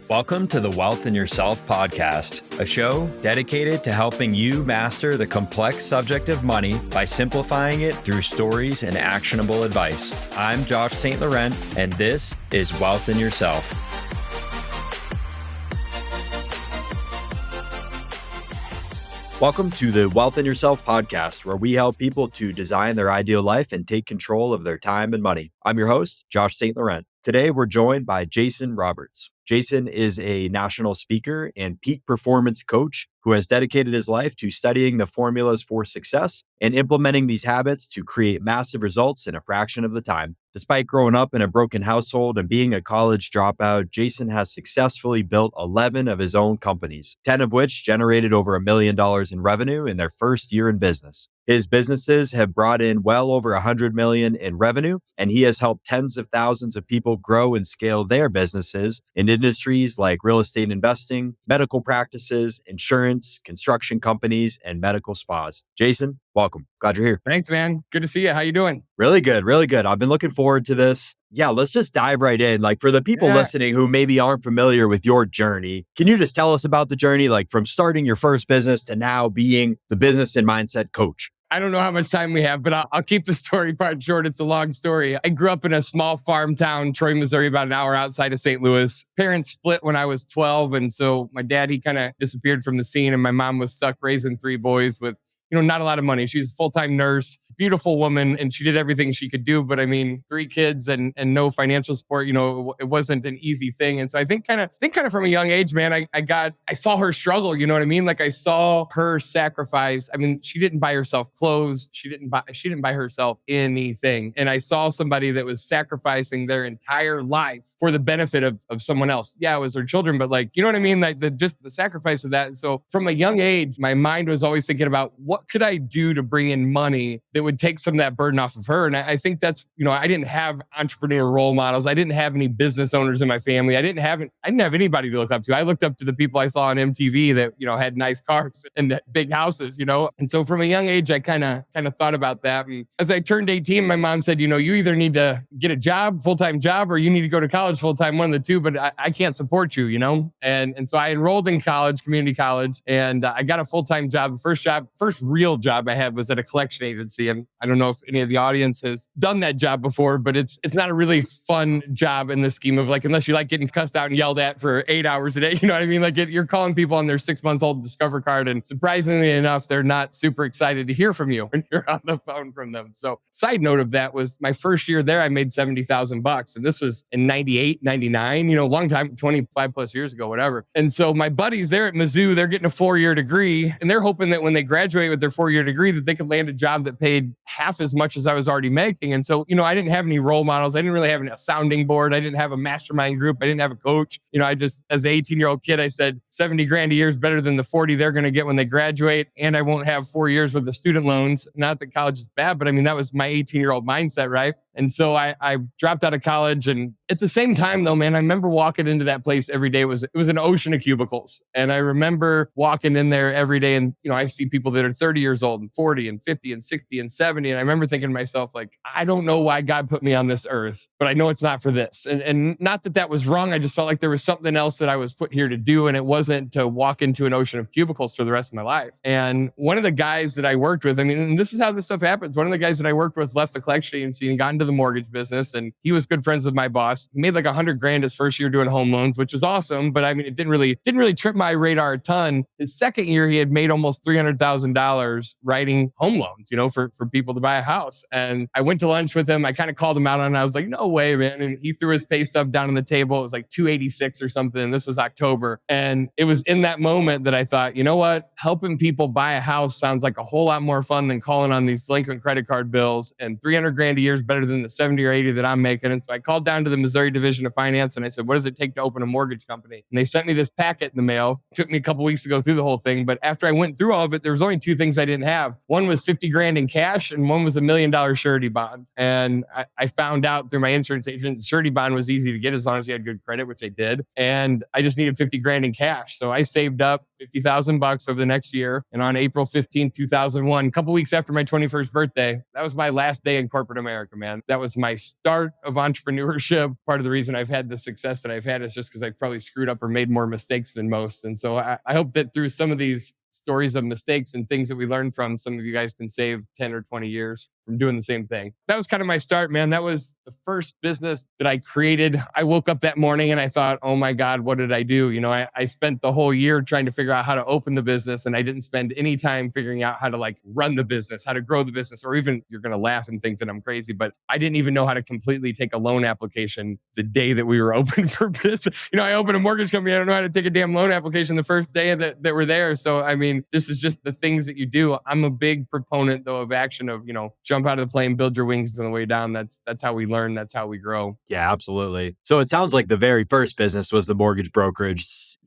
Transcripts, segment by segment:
Welcome to the Wealth in Yourself podcast, a show dedicated to helping you master the complex subject of money by simplifying it through stories and actionable advice. I'm Josh St. Laurent, and this is Wealth in Yourself. Welcome to the Wealth in Yourself podcast, where we help people to design their ideal life and take control of their time and money. I'm your host, Josh St. Laurent. Today, we're joined by Jason Roberts. Jason is a national speaker and peak performance coach who has dedicated his life to studying the formulas for success and implementing these habits to create massive results in a fraction of the time. Despite growing up in a broken household and being a college dropout, Jason has successfully built 11 of his own companies, 10 of which generated over $1 million in revenue in their first year in business. His businesses have brought in well over $100 million in revenue, and he has helped tens of thousands of people grow and scale their businesses in industries like real estate investing, medical practices, insurance, construction companies, and medical spas. Jason, welcome. Glad you're here. Thanks, man. Good to see you. How you doing? Really good. Really good. I've been looking forward to this. Yeah, let's just dive right in. Like, for the people listening who maybe aren't familiar with your journey, can you just tell us about the journey, like from starting your first business to now being the business and mindset coach? I don't know how much time we have, but I'll keep the story part short. It's a long story. I grew up in a small farm town, Troy, Missouri, about an hour outside of St. Louis. Parents split when I was 12. And so my dad, he kind of disappeared from the scene, and my mom was stuck raising three boys with not a lot of money. She's a full-time nurse, beautiful woman, and she did everything she could do. But I mean, three kids and no financial support, it wasn't an easy thing. And so I think kind of from a young age, man, I saw her struggle. You know what I mean? Like, I saw her sacrifice. I mean, she didn't buy herself clothes. She didn't buy herself anything. And I saw somebody that was sacrificing their entire life for the benefit of someone else. Yeah, it was her children, but like, you know what I mean? Like just the sacrifice of that. And so from a young age, my mind was always thinking about what could I do to bring in money that would take some of that burden off of her? And I think that's, I didn't have entrepreneur role models. I didn't have any business owners in my family. I didn't have anybody to look up to. I looked up to the people I saw on MTV that, had nice cars and big houses, And so from a young age, I kind of thought about that. And as I turned 18, my mom said, you either need to get a job, full-time job, or you need to go to college full-time, one of the two, but I can't support you, And so I enrolled in college, community college, and I got a full-time job. The first real job I had was at a collection agency. And I don't know if any of the audience has done that job before, but it's not a really fun job in the scheme of, like, unless you like getting cussed out and yelled at for 8 hours a day, you know what I mean? Like, you're calling people on their 6-month-old Discover card, and surprisingly enough, they're not super excited to hear from you when you're on the phone from them. So side note of that was my first year there, I made $70,000, and this was in 98, 99, long time, 25 plus years ago, whatever. And so my buddies there at Mizzou, they're getting a 4-year degree, and they're hoping that when they graduate with their 4-year degree that they could land a job that paid half as much as I was already making. And so, I didn't have any role models. I didn't really have a sounding board. I didn't have a mastermind group. I didn't have a coach. I just, as an 18-year-old kid, I said 70 grand a year is better than the 40 they're going to get when they graduate. And I won't have 4 years with the student loans. Not that college is bad, but I mean, that was my 18-year-old mindset, right? And so I dropped out of college. And at the same time, though, man, I remember walking into that place every day. It was an ocean of cubicles. And I remember walking in there every day. And, I see people that are 30 years old and 40 and 50 and 60 and 70. And I remember thinking to myself, like, I don't know why God put me on this earth, but I know it's not for this. And not that was wrong. I just felt like there was something else that I was put here to do. And it wasn't to walk into an ocean of cubicles for the rest of my life. And one of the guys that I worked with, and this is how this stuff happens. One of the guys that I worked with left the collection agency and got into the mortgage business. And he was good friends with my boss. He made like $100 grand his first year doing home loans, which is awesome. But I mean, it didn't really trip my radar a ton. His second year, he had made almost $300,000 writing home loans, for people to buy a house. And I went to lunch with him. I kind of called him out on it. I was like, no way, man. And he threw his pay stub down on the table. It was like 286 or something. And this was October. And it was in that moment that I thought, you know what? Helping people buy a house sounds like a whole lot more fun than calling on these delinquent credit card bills. And 300 grand a year is better than the 70 or 80 that I'm making. And so I called down to the Missouri Division of Finance and I said, what does it take to open a mortgage company? And they sent me this packet in the mail. Took me a couple weeks to go through the whole thing. But after I went through all of it, there was only two things I didn't have. One was 50 grand in cash and one was $1 million surety bond. And I found out through my insurance agent, surety bond was easy to get as long as you had good credit, which I did. And I just needed 50 grand in cash. So I saved up $50,000 over the next year. And on April 15th, 2001, a couple weeks after my 21st birthday, that was my last day in corporate America, man. That was my start of entrepreneurship. Part of the reason I've had the success that I've had is just because I probably screwed up or made more mistakes than most. And so I hope that through some of these stories of mistakes and things that we learned from, some of you guys can save 10 or 20 years from doing the same thing. That was kind of my start, man. That was the first business that I created. I woke up that morning and I thought, oh my God, what did I do? I spent the whole year trying to figure out how to open the business, and I didn't spend any time figuring out how to run the business, how to grow the business, or even, you're going to laugh and think that I'm crazy, but I didn't even know how to completely take a loan application the day that we were open for business. I opened a mortgage company. I don't know how to take a damn loan application the first day that we're there. So, this is just the things that you do. I'm a big proponent though of action of, jump out of the plane, build your wings on the way down. That's how we learn. That's how we grow. Yeah, absolutely. So it sounds like the very first business was the mortgage brokerage.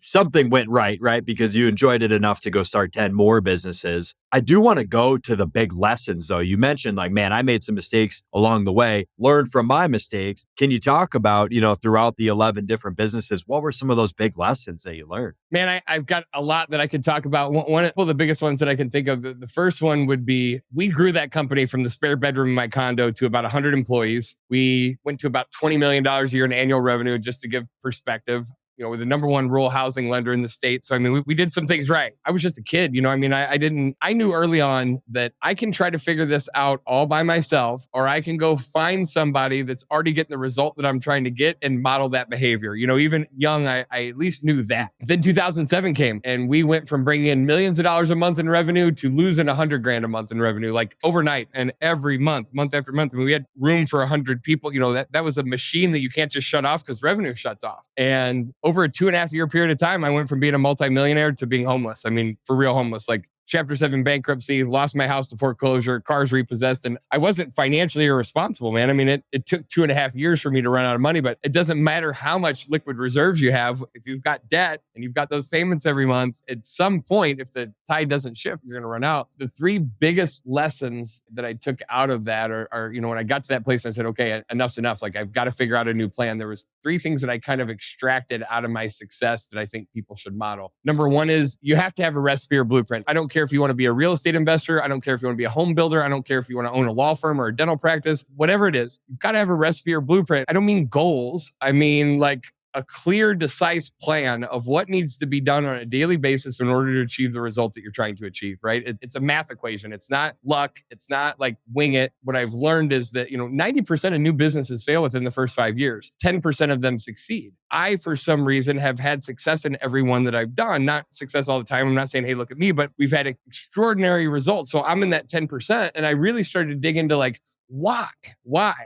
Something went right? Because you enjoyed it enough to go start 10 more businesses. I do want to go to the big lessons though. You mentioned man, I made some mistakes along the way, learned from my mistakes. Can you talk about, throughout the 11 different businesses, what were some of those big lessons that you learned? Man, I've got a lot that I could talk about. One of the biggest ones that I can think of, the first one would be, we grew that company from the spare bedroom in my condo to about 100 employees. We went to about $20 million a year in annual revenue, just to give perspective. We're the number one rural housing lender in the state. So, we did some things right. I was just a kid, I knew early on that I can try to figure this out all by myself, or I can go find somebody that's already getting the result that I'm trying to get and model that behavior. Even young, I at least knew that. Then 2007 came and we went from bringing in millions of dollars a month in revenue to losing 100 grand a month in revenue, overnight, and every month after month. We had room for 100 people. That was a machine that you can't just shut off because revenue shuts off. And over a 2.5 year period of time, I went from being a multimillionaire to being homeless. For real homeless, Chapter 7 bankruptcy, lost my house to foreclosure, cars repossessed, and I wasn't financially irresponsible, man. It took 2.5 years for me to run out of money, but it doesn't matter how much liquid reserves you have. If you've got debt and you've got those payments every month, at some point, if the tide doesn't shift, you're going to run out. The three biggest lessons that I took out of that are, when I got to that place, I said, okay, enough's enough. I've got to figure out a new plan. There was three things that I kind of extracted out of my success that I think people should model. Number one is you have to have a recipe or blueprint. I don't care if you want to be a real estate investor. I don't care if you want to be a home builder. I don't care if you want to own a law firm or a dental practice, whatever it is, you've got to have a recipe or blueprint. I don't mean goals. I mean a clear, decisive plan of what needs to be done on a daily basis in order to achieve the result that you're trying to achieve, right? It's a math equation. It's not luck. It's not wing it. What I've learned is that, 90% of new businesses fail within the first 5 years. 10% of them succeed. I, for some reason, have had success in every one that I've done. Not success all the time. I'm not saying, hey, look at me, but we've had extraordinary results. So I'm in that 10%. And I really started to dig into why?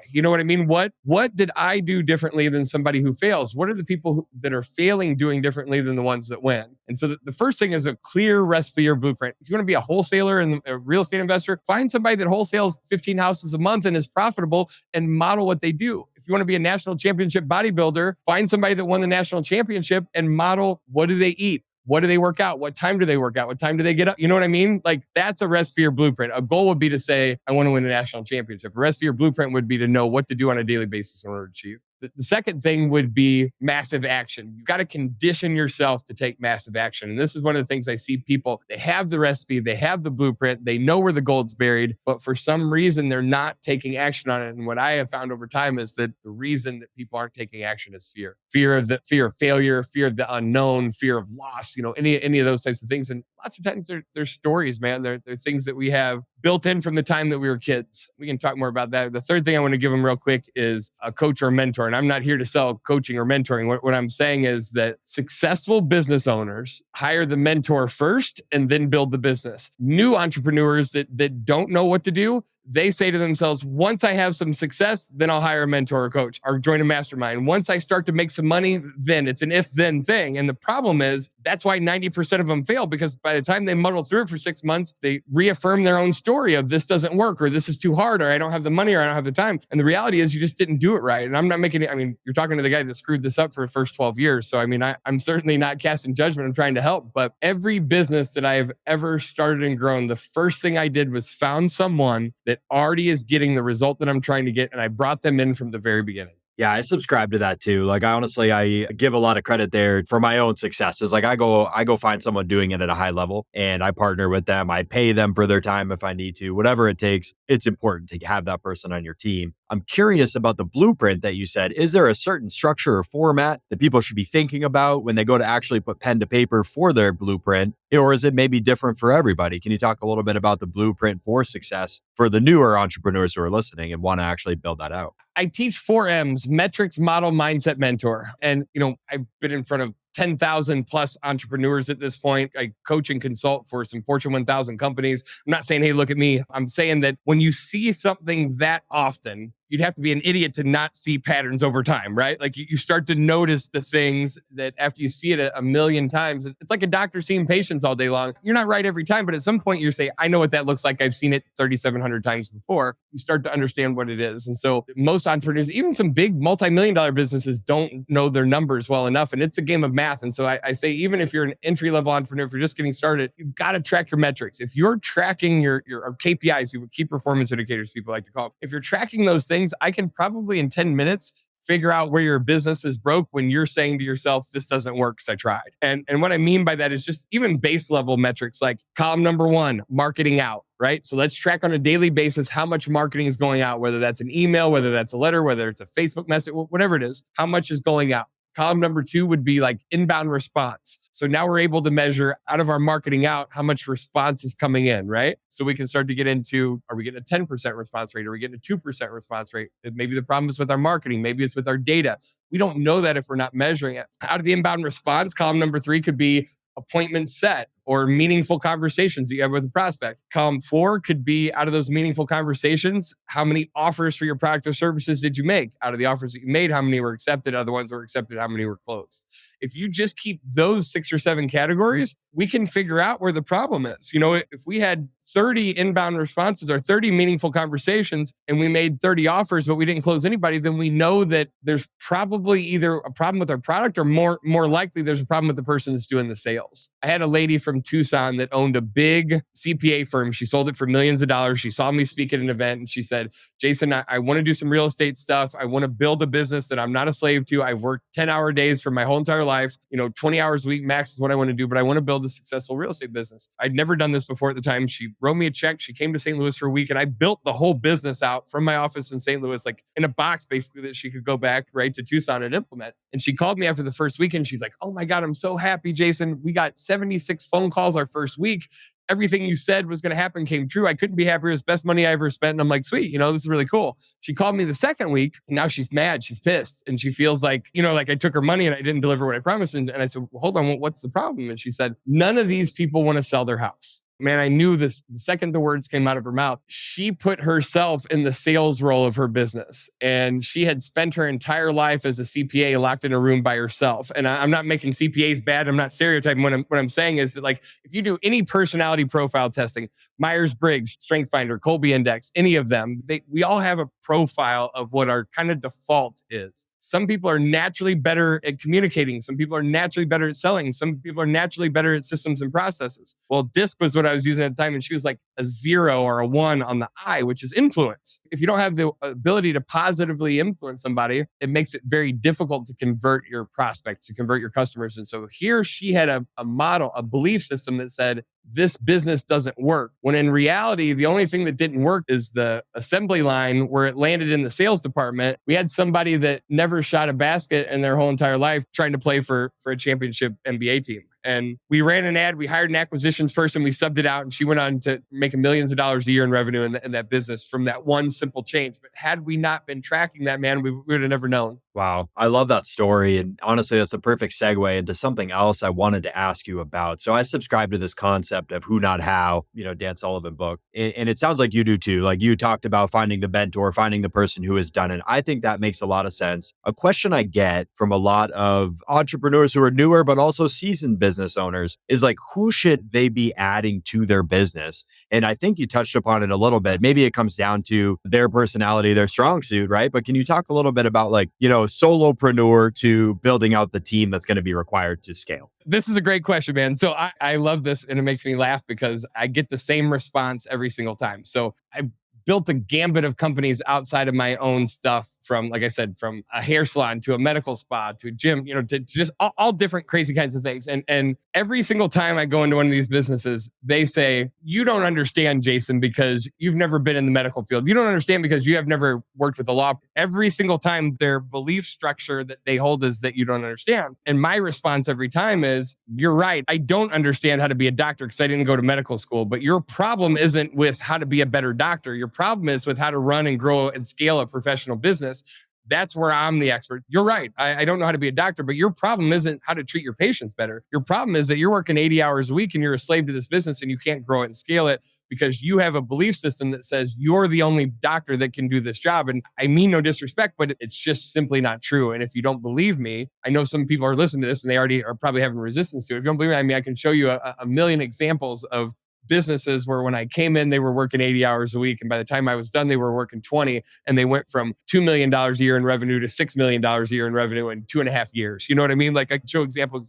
You know what I mean? What did I do differently than somebody who fails? What are the people that are failing doing differently than the ones that win? And so the first thing is a clear recipe or blueprint. If you want to be a wholesaler and a real estate investor, find somebody that wholesales 15 houses a month and is profitable and model what they do. If you want to be a national championship bodybuilder, find somebody that won the national championship and model what do they eat? What do they work out? What time do they work out? What time do they get up? You know what I mean? That's a recipe or blueprint. A goal would be to say, I want to win a national championship. A recipe or blueprint would be to know what to do on a daily basis in order to achieve. The second thing would be massive action. You've got to condition yourself to take massive action. And this is one of the things I see people, they have the recipe, they have the blueprint, they know where the gold's buried, but for some reason, they're not taking action on it. And what I have found over time is that the reason that people aren't taking action is fear. Fear of failure, fear of the unknown, fear of loss, any of those types of things. And lots of times they're stories, man. They're things that we have built in from the time that we were kids. We can talk more about that. The third thing I want to give them real quick is a coach or a mentor. And I'm not here to sell coaching or mentoring. What I'm saying is that successful business owners hire the mentor first and then build the business. New entrepreneurs that don't know what to do, they say to themselves, once I have some success, then I'll hire a mentor or coach or join a mastermind. Once I start to make some money, then it's an if-then thing. And the problem is that's why 90% of them fail, because by the time they muddle through it for 6 months, they reaffirm their own story of this doesn't work, or this is too hard, or I don't have the money, or I don't have the time. And the reality is you just didn't do it right. And I'm not making it, I mean, you're talking to the guy that screwed this up for the first 12 years. So, I mean, I'm certainly not casting judgment. I'm trying to help. But every business that I have ever started and grown, the first thing I did was found someone that already is getting the result that I'm trying to get. And I brought them in from the very beginning. Yeah, I subscribe to that too. Like, I give a lot of credit there for my own successes. Like, I go find someone doing it at a high level and I partner with them. I pay them for their time if I need to, whatever it takes. It's important to have that person on your team. I'm curious about the blueprint that you said. Is there a certain structure or format that people should be thinking about when they go to actually put pen to paper for their blueprint? Or is it maybe different for everybody? Can you talk a little bit about the blueprint for success for the newer entrepreneurs who are listening and want to actually build that out? I teach 4M's, metrics, model, mindset, mentor. And, I've been in front of 10,000 plus entrepreneurs at this point. I coach and consult for some Fortune 1000 companies. I'm not saying, hey, look at me. I'm saying that when you see something that often, you'd have to be an idiot to not see patterns over time, right? Like you start to notice the things that after you see it a million times, it's like a doctor seeing patients all day long. You're not right every time, but at some point you say, I know what that looks like. I've seen it 3,700 times before. You start to understand what it is. And so most entrepreneurs, even some big multi-million dollar businesses, don't know their numbers well enough. And it's a game of math. And so I say, even if you're an entry-level entrepreneur, if you're just getting started, you've got to track your metrics. If you're tracking your KPIs, key performance indicators, people like to call them, if you're tracking those things, I can probably in 10 minutes figure out where your business is broke when you're saying to yourself, this doesn't work because I tried. And what I mean by that is just even base level metrics like column number 1, marketing out, right? So let's track on a daily basis how much marketing is going out, whether that's an email, whether that's a letter, whether it's a Facebook message, whatever it is, how much is going out. Column number 2 would be like inbound response. So now we're able to measure out of our marketing out how much response is coming in, right? So we can start to get into, are we getting a 10% response rate? Are we getting a 2% response rate? Maybe the problem is with our marketing. Maybe it's with our data. We don't know that if we're not measuring it. Out of the inbound response, column number 3 could be appointments set or meaningful conversations that you have with a prospect. Column 4 could be out of those meaningful conversations, how many offers for your product or services did you make? Out of the offers that you made, how many were accepted? Out of the ones that were accepted, how many were closed? If you just keep those 6 or 7 categories, we can figure out where the problem is. If we had 30 inbound responses or 30 meaningful conversations and we made 30 offers, but we didn't close anybody, then we know that there's probably either a problem with our product or more likely there's a problem with the person that's doing the sales. I had a lady from Tucson that owned a big CPA firm. She sold it for millions of dollars. She saw me speak at an event and she said, Jason, I want to do some real estate stuff. I want to build a business that I'm not a slave to. I've worked 10-hour days for my whole entire life. 20 hours a week max is what I want to do, but I want to build a successful real estate business. I'd never done this before at the time. She wrote me a check. She came to St. Louis for a week and I built the whole business out from my office in St. Louis, like in a box basically that she could go back right to Tucson and implement. And she called me after the first week and she's like, oh my God, I'm so happy, Jason. We got 76 phone calls our first week. Everything you said was going to happen came true. I couldn't be happier. It was the best money I ever spent. And I'm like, sweet, this is really cool. She called me the second week. And now she's mad. She's pissed. And she feels like, like I took her money and I didn't deliver what I promised. And I said, well, hold on, what's the problem? And she said, none of these people want to sell their house. Man, I knew this the second the words came out of her mouth. She put herself in the sales role of her business. And she had spent her entire life as a CPA locked in a room by herself. And I'm not making CPAs bad. I'm not stereotyping. What I'm saying is that, like, if you do any personality profile testing, Myers-Briggs, StrengthsFinder, Colby Index, any of them, we all have a profile of what our kind of default is. Some people are naturally better at communicating. Some people are naturally better at selling. Some people are naturally better at systems and processes. Well, DISC was what I was using at the time, and she was like a 0 or a 1 on the I, which is influence. If you don't have the ability to positively influence somebody, it makes it very difficult to convert your prospects, to convert your customers. And so here she had a model, a belief system that said, this business doesn't work. When in reality, the only thing that didn't work is the assembly line where it landed in the sales department. We had somebody that never shot a basket in their whole entire life trying to play for a championship NBA team. And we ran an ad, we hired an acquisitions person, we subbed it out, and she went on to make millions of dollars a year in revenue in that business from that one simple change. But had we not been tracking that, man, we would have never known. Wow. I love that story. And honestly, that's a perfect segue into something else I wanted to ask you about. So I subscribe to this concept of who, not how, Dan Sullivan book. And it sounds like you do too. Like you talked about finding the mentor, finding the person who has done it. I think that makes a lot of sense. A question I get from a lot of entrepreneurs who are newer, but also seasoned business owners is like, who should they be adding to their business? And I think you touched upon it a little bit. Maybe it comes down to their personality, their strong suit, right? But can you talk a little bit about like, solopreneur to building out the team that's going to be required to scale? This is a great question, man. So I love this, and it makes me laugh because I get the same response every single time. So I built a gambit of companies outside of my own stuff, from, like I said, from a hair salon to a medical spa to a gym, to just all different crazy kinds of things. And every single time I go into one of these businesses, they say, you don't understand, Jason, because you've never been in the medical field. You don't understand because you have never worked with the law. Every single time, their belief structure that they hold is that you don't understand. And my response every time is, you're right. I don't understand how to be a doctor because I didn't go to medical school, but your problem isn't with how to be a better doctor. Your problem is with how to run and grow and scale a professional business. That's where I'm the expert. You're right. I don't know how to be a doctor, but your problem isn't how to treat your patients better. Your problem is that you're working 80 hours a week and you're a slave to this business and you can't grow it and scale it because you have a belief system that says you're the only doctor that can do this job. And I mean no disrespect, but it's just simply not true. And if you don't believe me, I know some people are listening to this and they already are probably having resistance to it. If you don't believe me, I can show you a million examples of businesses where when I came in, they were working 80 hours a week. And by the time I was done, they were working 20. And they went from $2 million a year in revenue to $6 million a year in revenue in 2.5 years. You know what I mean? Like I can show example.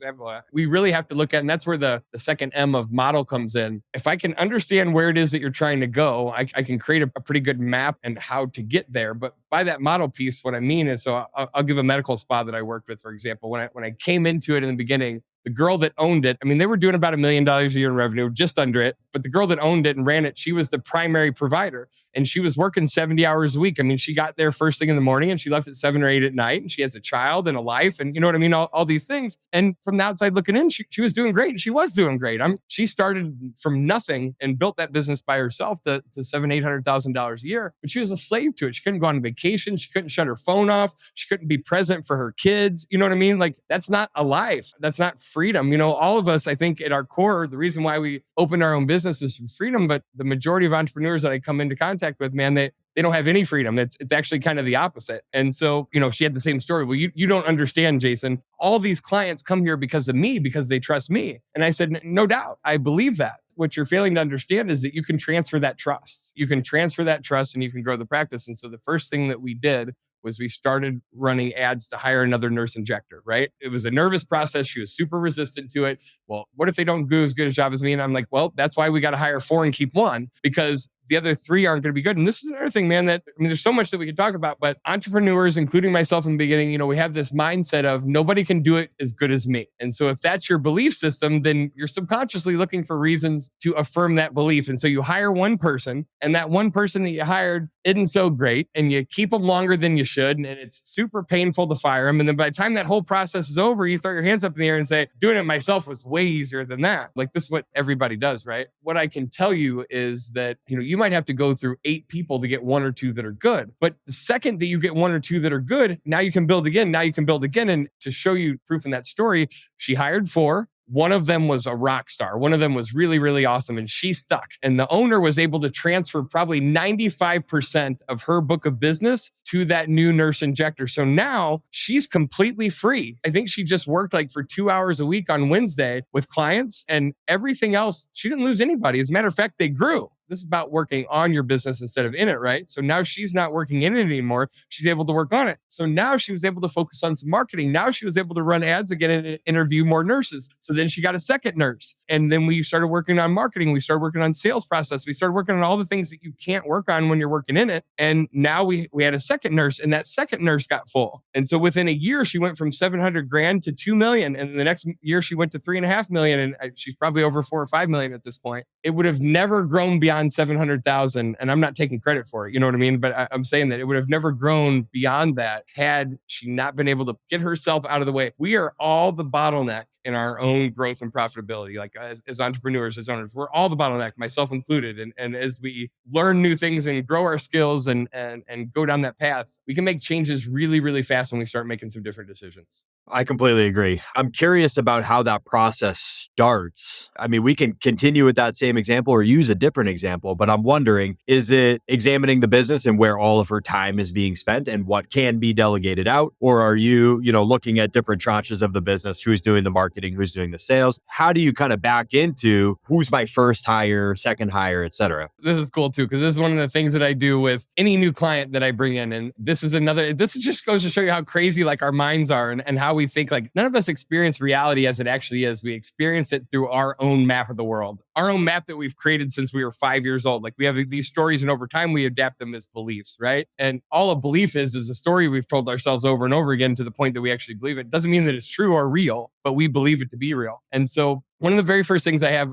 We really have to look at, and that's where the second M of model comes in. If I can understand where it is that you're trying to go, I can create a pretty good map and how to get there. But by that model piece, what I mean is, so I'll give a medical spa that I worked with, for example. When I came into it in the beginning, the girl that owned it, I mean, they were doing about $1 million a year in revenue, just under it. But the girl that owned it and ran it, she was the primary provider. And she was working 70 hours a week. I mean, she got there first thing in the morning and she left at 7 or 8 at night. And she has a child and a life and you know what I mean? All these things. And from the outside looking in, she was doing great. And she was doing great. She started from nothing and built that business by herself to $700,000-$800,000 a year. But she was a slave to it. She couldn't go on vacation. She couldn't shut her phone off. She couldn't be present for her kids. You know what I mean? Like that's not a life. That's not freedom. All of us, I think at our core, the reason why we opened our own business is for freedom. But the majority of entrepreneurs that I come into contact with, man, they don't have any freedom. It's actually kind of the opposite. And so, she had the same story. Well, you don't understand, Jason. All these clients come here because of me, because they trust me. And I said, no doubt. I believe that. What you're failing to understand is that you can transfer that trust. You can transfer that trust and you can grow the practice. And so the first thing that we did was we started running ads to hire another nurse injector, right? It was a nervous process. She was super resistant to it. Well, what if they don't do as good a job as me? And I'm like, well, that's why we got to hire 4 and keep 1, because the other 3 aren't going to be good. And this is another thing, man, there's so much that we can talk about, but entrepreneurs, including myself in the beginning, we have this mindset of nobody can do it as good as me. And so if that's your belief system, then you're subconsciously looking for reasons to affirm that belief. And so you hire one person and that one person that you hired isn't so great and you keep them longer than you should. And it's super painful to fire them. And then by the time that whole process is over, you throw your hands up in the air and say, doing it myself was way easier than that. Like this is what everybody does, right? What I can tell you is that, you might have to go through 8 people to get 1 or 2 that are good. But the second that you get 1 or 2 that are good, now you can build again. Now you can build again. And to show you proof in that story, she hired 4. One of them was a rock star. One of them was really, really awesome. And she stuck. And the owner was able to transfer probably 95% of her book of business to that new nurse injector. So now she's completely free. I think she just worked like for 2 hours a week on Wednesday with clients and everything else. She didn't lose anybody. As a matter of fact, they grew. This is about working on your business instead of in it, right? So now she's not working in it anymore. She's able to work on it. So now she was able to focus on some marketing. Now she was able to run ads again and interview more nurses. So then she got a second nurse. And then we started working on marketing. We started working on sales process. We started working on all the things that you can't work on when you're working in it. And now we had a second nurse and that second nurse got full. And so within a year, she went from 700 grand to 2 million. And the next year she went to 3.5 million. And she's probably over 4 or 5 million at this point. It would have never grown beyond 700,000. And I'm not taking credit for it. You know what I mean? But I'm saying that it would have never grown beyond that had she not been able to get herself out of the way. We are all the bottleneck in our own growth and profitability. Like as entrepreneurs, as owners, we're all the bottleneck, myself included. And as we learn new things and grow our skills and go down that path, we can make changes really, really fast when we start making some different decisions. I completely agree. I'm curious about how that process starts. I mean, we can continue with that same example or use a different example, but I'm wondering, is it examining the business and where all of her time is being spent and what can be delegated out? Or are you, looking at different tranches of the business, who's doing the marketing, who's doing the sales? How do you kind of back into who's my first hire, second hire, et cetera? This is cool too, because this is one of the things that I do with any new client that I bring in. And this just goes to show you how crazy like our minds are and how we think. Like none of us experience reality as it actually is. We experience it through our own map of the world, our own map that we've created since we were 5 years old. Like we have these stories and over time we adapt them as beliefs, right? And all a belief is a story we've told ourselves over and over again to the point that we actually believe it. It doesn't mean that it's true or real, but we believe it to be real. And so one of the very first things I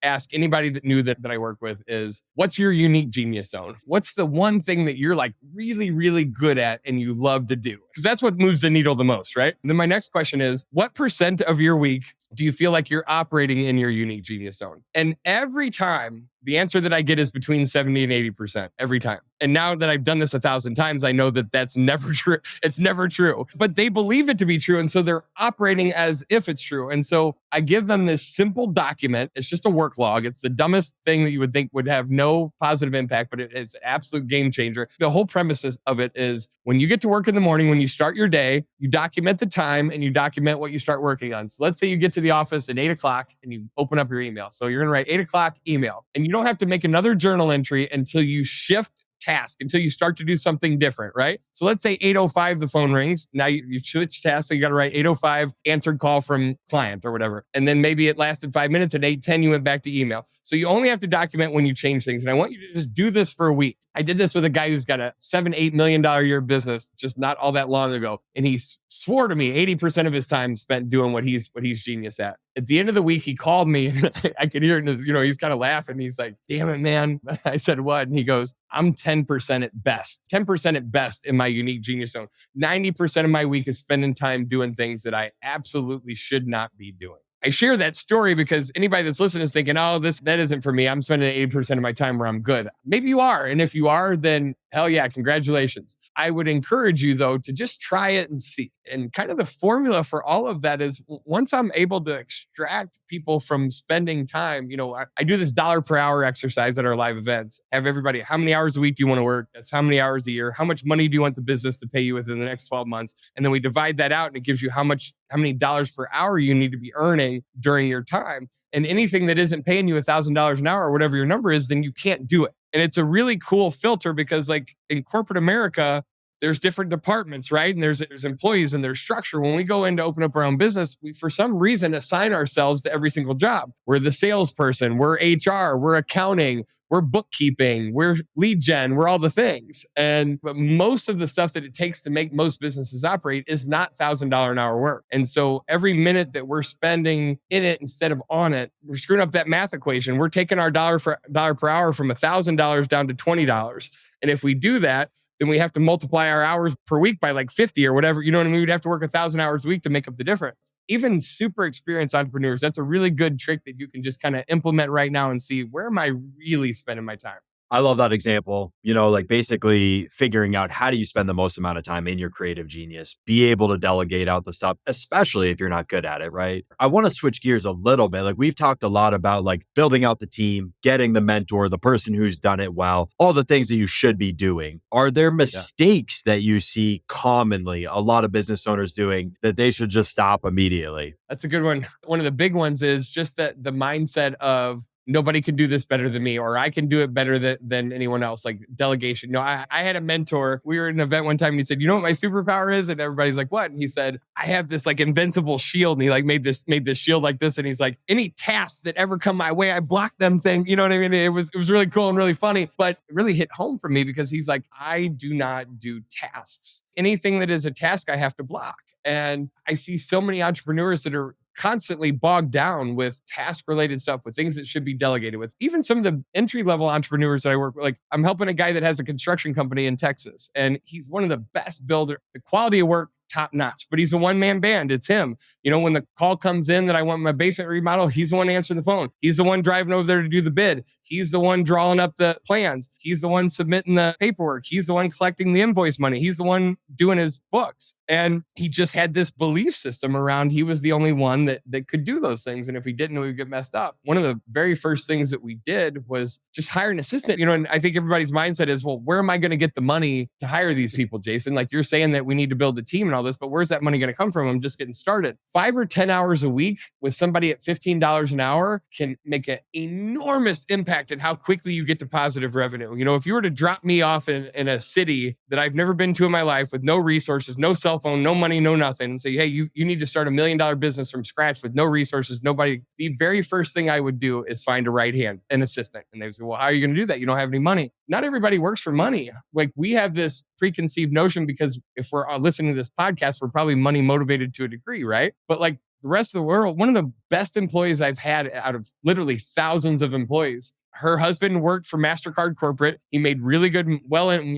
ask anybody that knew that I work with is, what's your unique genius zone? What's the one thing that you're like really, really good at and you love to do? Because that's what moves the needle the most, right? And then my next question is, what % of your week do you feel like you're operating in your unique genius zone? And every time, the answer that I get is between 70 and 80% every time. And now that I've done this 1,000 times, I know that that's never true. It's never true, but they believe it to be true. And so they're operating as if it's true. And so I give them this simple document. It's just a work log. It's the dumbest thing that you would think would have no positive impact, but it's an absolute game changer. The whole premise of it is when you get to work in the morning, when you start your day, you document the time and you document what you start working on. So let's say you get to the office at 8 o'clock and you open up your email. So you're going to write 8 o'clock email, and you don't have to make another journal entry until you shift task, until you start to do something different, right? So let's say 8:05, the phone rings. Now you switch tasks. So you got to write 8:05, answered call from client or whatever. And then maybe it lasted 5 minutes. At 8:10, you went back to email. So you only have to document when you change things. And I want you to just do this for a week. I did this with a guy who's got a $7-8 million a year business just not all that long ago. And he swore to me 80% of his time spent doing what he's genius at. At the end of the week, he called me and I could hear it in his, he's kind of laughing. He's like, damn it, man. I said, what? And he goes, I'm 10% at best, 10% at best in my unique genius zone. 90% of my week is spending time doing things that I absolutely should not be doing. I share that story because anybody that's listening is thinking, oh, that isn't for me. I'm spending 80% of my time where I'm good. Maybe you are. And if you are, then hell yeah, congratulations. I would encourage you though, to just try it and see. And kind of the formula for all of that is once I'm able to extract people from spending time, I do this dollar per hour exercise at our live events. Have everybody, how many hours a week do you want to work? That's how many hours a year. How much money do you want the business to pay you within the next 12 months? And then we divide that out and it gives you how many dollars per hour you need to be earning during your time. And anything that isn't paying you $1,000 an hour or whatever your number is, then you can't do it. And it's a really cool filter because like in corporate America, there's different departments, right? And there's employees and there's structure. When we go in to open up our own business, we, for some reason, assign ourselves to every single job. We're the salesperson, we're HR, we're accounting, we're bookkeeping, we're lead gen, we're all the things. But most of the stuff that it takes to make most businesses operate is not $1,000 an hour work. And so every minute that we're spending in it instead of on it, we're screwing up that math equation. We're taking our dollar per hour from $1,000 down to $20. And if we do that, then we have to multiply our hours per week by like 50 or whatever. You know what I mean? We'd have to work 1,000 hours a week to make up the difference. Even super experienced entrepreneurs, that's a really good trick that you can just kind of implement right now and see, where am I really spending my time? I love that example, like basically figuring out how do you spend the most amount of time in your creative genius, be able to delegate out the stuff, especially if you're not good at it, right? I want to switch gears a little bit. Like we've talked a lot about like building out the team, getting the mentor, the person who's done it well, all the things that you should be doing. Are there mistakes that you see commonly a lot of business owners doing that they should just stop immediately? That's a good one. One of the big ones is just that the mindset of, nobody can do this better than me, or I can do it better than anyone else, like delegation. I had a mentor. We were at an event one time and he said, you know what my superpower is? And everybody's like, what? And he said, I have this like invincible shield. And he like made this shield like this. And he's like, any tasks that ever come my way, I block them thing. You know what I mean? It was really cool and really funny, but it really hit home for me because he's like, I do not do tasks. Anything that is a task, I have to block. And I see so many entrepreneurs that are constantly bogged down with task-related stuff, with things that should be delegated with. Even some of the entry-level entrepreneurs that I work with, like I'm helping a guy that has a construction company in Texas, and he's one of the best builders. The quality of work, top notch, but he's a one-man band. It's him. When the call comes in that I want my basement remodel, he's the one answering the phone. He's the one driving over there to do the bid. He's the one drawing up the plans. He's the one submitting the paperwork. He's the one collecting the invoice money. He's the one doing his books. And he just had this belief system around he was the only one that could do those things. And if he didn't, we would get messed up. One of the very first things that we did was just hire an assistant. And I think everybody's mindset is, well, where am I going to get the money to hire these people, Jason? Like, you're saying that we need to build a team and all this, but where's that money going to come from? I'm just getting started. 5 or 10 hours a week with somebody at $15 an hour can make an enormous impact in how quickly you get to positive revenue. If you were to drop me off in a city that I've never been to in my life with no resources, no cell phone, no money, no nothing, and say, hey, you need to start $1 million business from scratch with no resources, nobody, the very first thing I would do is find a right hand, an assistant. And they would say, well, how are you going to do that? You don't have any money. Not everybody works for money. Like, we have this preconceived notion because if we're listening to this podcast, we're probably money motivated to a degree, right? But like the rest of the world, one of the best employees I've had out of literally thousands of employees, her husband worked for MasterCard corporate. He made really good, well in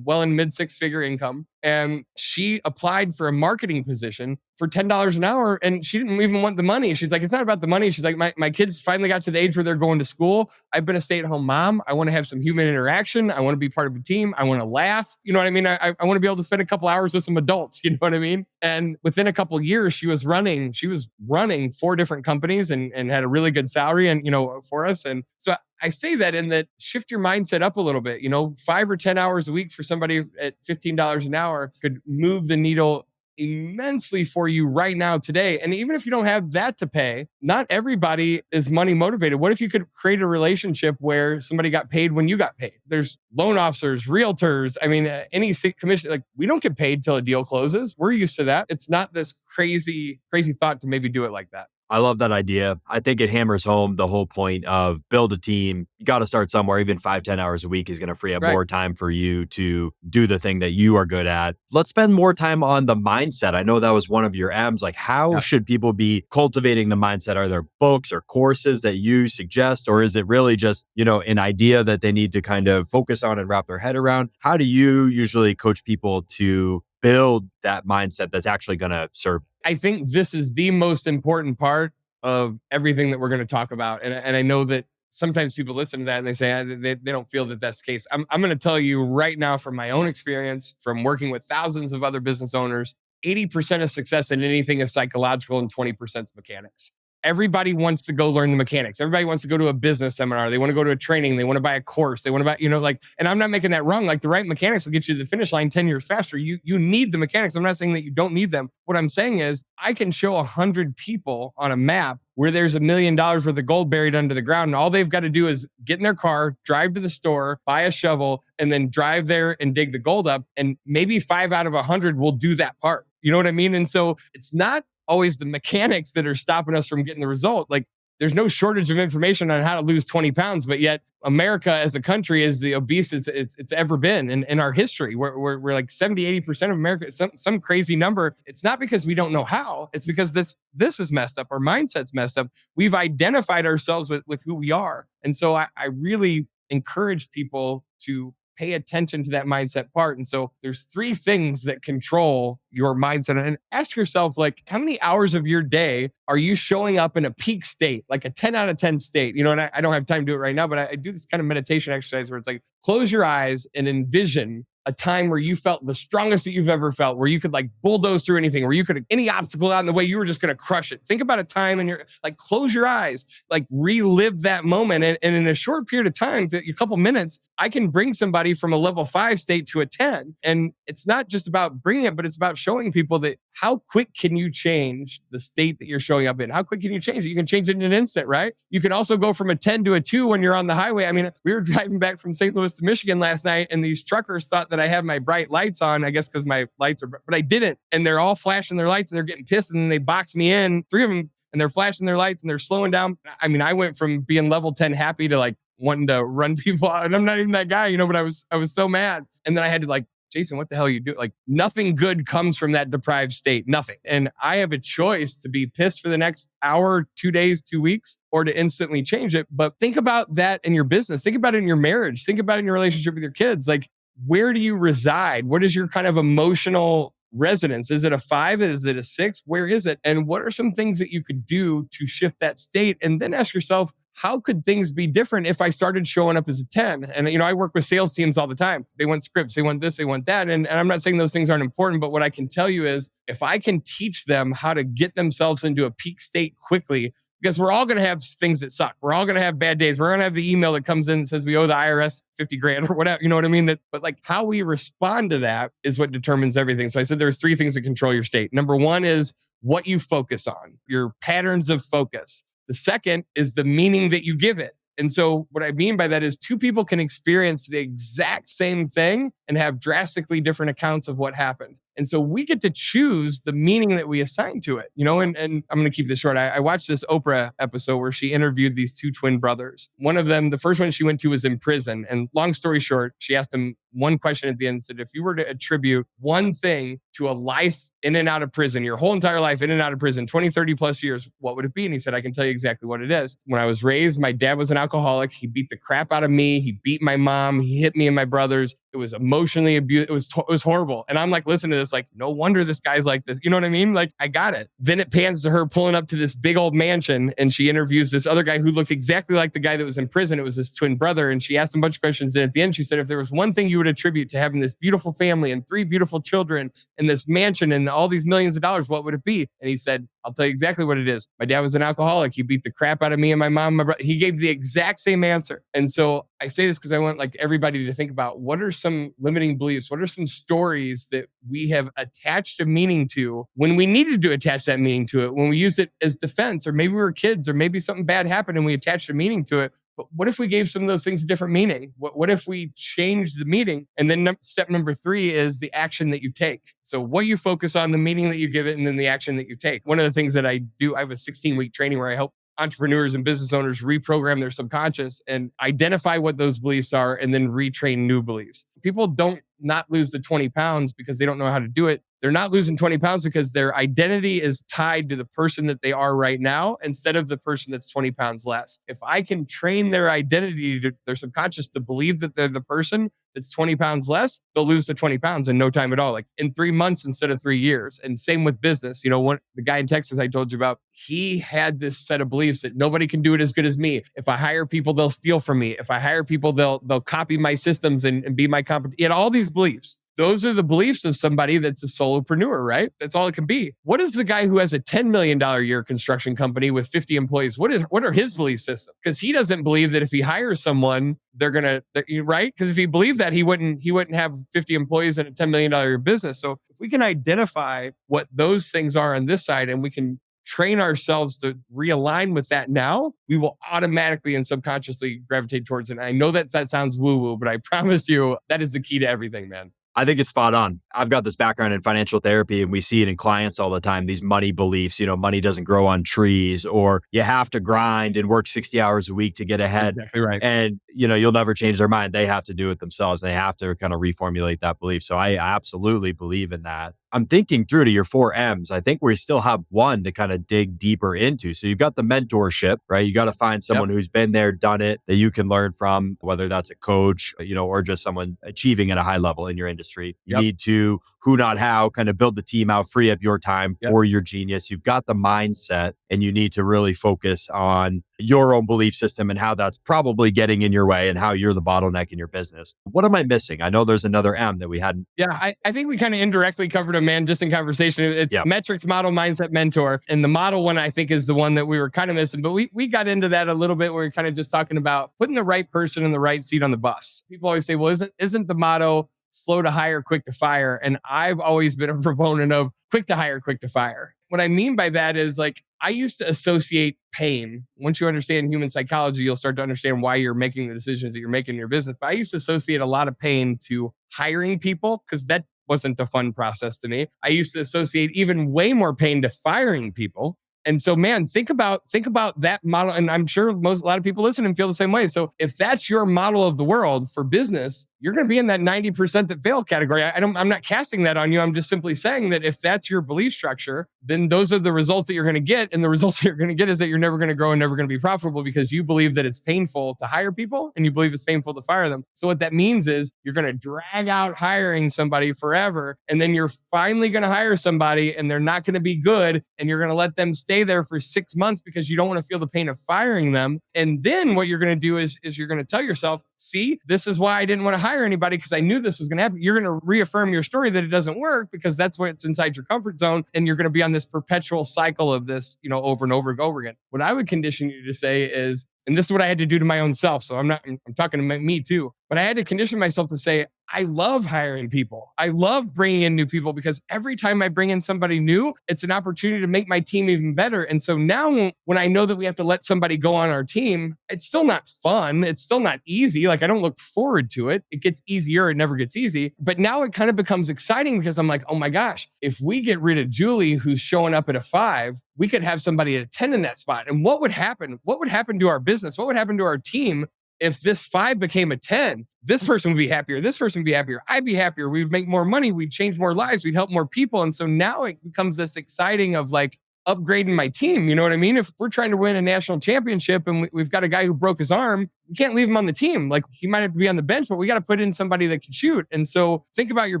mid 6-figure income. And she applied for a marketing position for $10 an hour. And she didn't even want the money. She's like, it's not about the money. She's like, my kids finally got to the age where they're going to school. I've been a stay-at-home mom. I want to have some human interaction. I want to be part of a team. I want to laugh. You know what I mean? I want to be able to spend a couple hours with some adults. You know what I mean? And within a couple of years, she was running 4 different companies and had a really good salary and, for us. And so I say that in that shift your mindset up a little bit. 5 or 10 hours a week for somebody at $15 an hour could move the needle immensely for you right now today. And even if you don't have that to pay, not everybody is money motivated. What if you could create a relationship where somebody got paid when you got paid? There's loan officers, realtors. I mean, any commission, like, we don't get paid till a deal closes. We're used to that. It's not this crazy thought to maybe do it like that. I love that idea. I think it hammers home the whole point of build a team. You got to start somewhere. Even 5-10 hours a week is going to free up more time for you to do the thing that you are good at. Let's spend more time on the mindset. I know that was one of your M's. Like, how should people be cultivating the mindset? Are there books or courses that you suggest, or is it really just, an idea that they need to kind of focus on and wrap their head around? How do you usually coach people to build that mindset that's actually going to serve? I think this is the most important part of everything that we're going to talk about. And I know that sometimes people listen to that and they say they don't feel that that's the case. I'm going to tell you right now from my own experience, from working with thousands of other business owners, 80% of success in anything is psychological and 20% is mechanics. Everybody wants to go learn the mechanics. Everybody wants to go to a business seminar. They want to go to a training. They want to buy a course. They want to buy, and I'm not making that wrong. Like, the right mechanics will get you to the finish line 10 years faster. You need the mechanics. I'm not saying that you don't need them. What I'm saying is I can show 100 people on a map where there's $1 million worth of gold buried under the ground. And all they've got to do is get in their car, drive to the store, buy a shovel, and then drive there and dig the gold up. And maybe 5 out of 100 will do that part. You know what I mean? And so it's not always the mechanics that are stopping us from getting the result. Like, there's no shortage of information on how to lose 20 pounds, but yet America as a country is the obese it's ever been in our history. We're like 70, 80% of America, some crazy number. It's not because we don't know how. It's because this is messed up. Our mindset's messed up. We've identified ourselves with who we are. And so I really encourage people to pay attention to that mindset part. And so there's 3 things that control your mindset. And ask yourself, like, how many hours of your day are you showing up in a peak state, like a 10 out of 10 state? And I don't have time to do it right now, but I do this kind of meditation exercise where it's like, close your eyes and envision a time where you felt the strongest that you've ever felt, where you could like bulldoze through anything, where you could, any obstacle out in the way, you were just going to crush it. Think about a time and you're like, close your eyes, like relive that moment. And in a short period of time, a couple minutes, I can bring somebody from a level 5 state to a 10. And it's not just about bringing it, but it's about showing people that how quick can you change the state that you're showing up in? How quick can you change it? You can change it in an instant, right? You can also go from a 10 to a 2 when you're on the highway. I mean, we were driving back from St. Louis to Michigan last night, and these truckers thought that I had my bright lights on, I guess because my lights are, but I didn't. And they're all flashing their lights and they're getting pissed, and then they box me in, 3 of them, and they're flashing their lights and they're slowing down. I mean, I went from being level 10 happy to like wanting to run people out. And I'm not even that guy, but I was so mad. And then I had to like, Jason, what the hell are you doing? Like, nothing good comes from that deprived state. Nothing. And I have a choice to be pissed for the next hour, 2 days, 2 weeks, or to instantly change it. But think about that in your business. Think about it in your marriage. Think about it in your relationship with your kids. Like, where do you reside? What is your kind of emotional resonance? Is it a 5? Is it a 6? Where is it? And what are some things that you could do to shift that state? And then ask yourself, how could things be different if I started showing up as a 10? And, I work with sales teams all the time. They want scripts, they want this, they want that. And I'm not saying those things aren't important, but what I can tell you is if I can teach them how to get themselves into a peak state quickly, because we're all going to have things that suck. We're all going to have bad days. We're going to have the email that comes in and says we owe the IRS 50 grand or whatever. You know what I mean? But like how we respond to that is what determines everything. So I said there's 3 things that control your state. Number 1 is what you focus on, your patterns of focus. The second is the meaning that you give it. And so what I mean by that is 2 people can experience the exact same thing and have drastically different accounts of what happened. And so we get to choose the meaning that we assign to it, and I'm going to keep this short. I watched this Oprah episode where she interviewed these 2 twin brothers. One of them, the first one she went to was in prison. And long story short, she asked him one question at the end and said, if you were to attribute one thing to a life in and out of prison, your whole entire life in and out of prison, 20, 30 plus years, what would it be? And he said, I can tell you exactly what it is. When I was raised, my dad was an alcoholic. He beat the crap out of me. He beat my mom. He hit me and my brothers. It was emotionally abused. It was horrible. And I'm like, listen to this, like, no wonder this guy's like this. You know what I mean? Like, I got it. Then it pans to her pulling up to this big old mansion and she interviews this other guy who looked exactly like the guy that was in prison. It was his twin brother. And she asked him a bunch of questions. And at the end, she said, if there was one thing you would attribute to having this beautiful family and 3 beautiful children and this mansion and all these millions of dollars, what would it be? And he said, I'll tell you exactly what it is. My dad was an alcoholic. He beat the crap out of me and my mom, my brother. He gave the exact same answer. And so I say this because I want like everybody to think about what are some limiting beliefs? What are some stories that we have attached a meaning to when we needed to attach that meaning to it, when we used it as defense, or maybe we were kids, or maybe something bad happened and we attached a meaning to it. But what if we gave some of those things a different meaning? What if we changed the meaning? And then step number 3 is the action that you take. So what you focus on, the meaning that you give it, and then the action that you take. One of the things that I do, I have a 16-week training where I help entrepreneurs and business owners reprogram their subconscious and identify what those beliefs are and then retrain new beliefs. People don't not lose the 20 pounds because they don't know how to do it. They're not losing 20 pounds because their identity is tied to the person that they are right now instead of the person that's 20 pounds less. If I can train their identity, their subconscious to believe that they're the person that's 20 pounds less, they'll lose the 20 pounds in no time at all, like in 3 months instead of 3 years. And same with business. The guy in Texas I told you about, he had this set of beliefs that nobody can do it as good as me. If I hire people, they'll steal from me. If I hire people, they'll copy my systems and be my competition. He had all these beliefs. Those are the beliefs of somebody that's a solopreneur, right? That's all it can be. What is the guy who has a $10 million a year construction company with 50 employees? What are his belief systems? Because he doesn't believe that if he hires someone, right? Because if he believed that, he wouldn't have 50 employees and a $10 million a year business. So if we can identify what those things are on this side and we can train ourselves to realign with that now, we will automatically and subconsciously gravitate towards it. And I know that sounds woo-woo, but I promise you that is the key to everything, man. I think it's spot on. I've got this background in financial therapy and we see it in clients all the time. These money beliefs, money doesn't grow on trees, or you have to grind and work 60 hours a week to get ahead. Exactly right. And, you'll never change their mind. They have to do it themselves. They have to kind of reformulate that belief. So I absolutely believe in that. I'm thinking through to your 4 M's. I think we still have one to kind of dig deeper into. So you've got the mentorship, right? You got to find someone who's been there, done it, that you can learn from, whether that's a coach, or just someone achieving at a high level in your industry. You need to who, not how, kind of build the team out, free up your time for your genius. You've got the mindset, and you need to really focus on your own belief system and how that's probably getting in your way and how you're the bottleneck in your business. What am I missing? I know there's another M that we hadn't. Yeah, I think we kind of indirectly covered a man just in conversation. It's metrics, model, mindset, mentor. And the model one, I think, is the one that we were kind of missing. But we got into that a little bit. Where we're kind of just talking about putting the right person in the right seat on the bus. People always say, well, isn't the motto slow to hire, quick to fire? And I've always been a proponent of quick to hire, quick to fire. What I mean by that is, like, I used to associate pain. Once you understand human psychology, you'll start to understand why you're making the decisions that you're making in your business. But I used to associate a lot of pain to hiring people because that wasn't a fun process to me. I used to associate even way more pain to firing people. And so, man, think about that model. And I'm sure a lot of people listen and feel the same way. So if that's your model of the world for business, you're going to be in that 90% that fail category. I'm not casting that on you. I'm just simply saying that if that's your belief structure, then those are the results that you're going to get. And the results that you're going to get is that you're never going to grow and never going to be profitable because you believe that it's painful to hire people and you believe it's painful to fire them. So what that means is you're going to drag out hiring somebody forever. And then you're finally going to hire somebody and they're not going to be good. And you're going to let them stay there for 6 months because you don't want to feel the pain of firing them. And then what you're going to do is you're going to tell yourself, see, this is why I didn't want to hire anybody because I knew this was going to happen. You're going to reaffirm your story that it doesn't work because that's what's inside your comfort zone. And you're going to be on this perpetual cycle of this, over and over and over again. What I would condition you to say is, and this is what I had to do to my own self. So I'm talking to me too, but I had to condition myself to say, I love hiring people. I love bringing in new people because every time I bring in somebody new, it's an opportunity to make my team even better. And so now when I know that we have to let somebody go on our team, it's still not fun. It's still not easy. Like I don't look forward to it. It gets easier. It never gets easy. But now it kind of becomes exciting because I'm like, oh my gosh, if we get rid of Julie, who's showing up at a 5, we could have somebody at a 10 in that spot. And what would happen? What would happen to our business? What would happen to our team if this 5 became a 10? This person would be happier. This person would be happier. I'd be happier. We'd make more money. We'd change more lives. We'd help more people. And so now it becomes this exciting of like upgrading my team. You know what I mean? If we're trying to win a national championship and we've got a guy who broke his arm, we can't leave him on the team. Like he might have to be on the bench, but we got to put in somebody that can shoot. And so think about your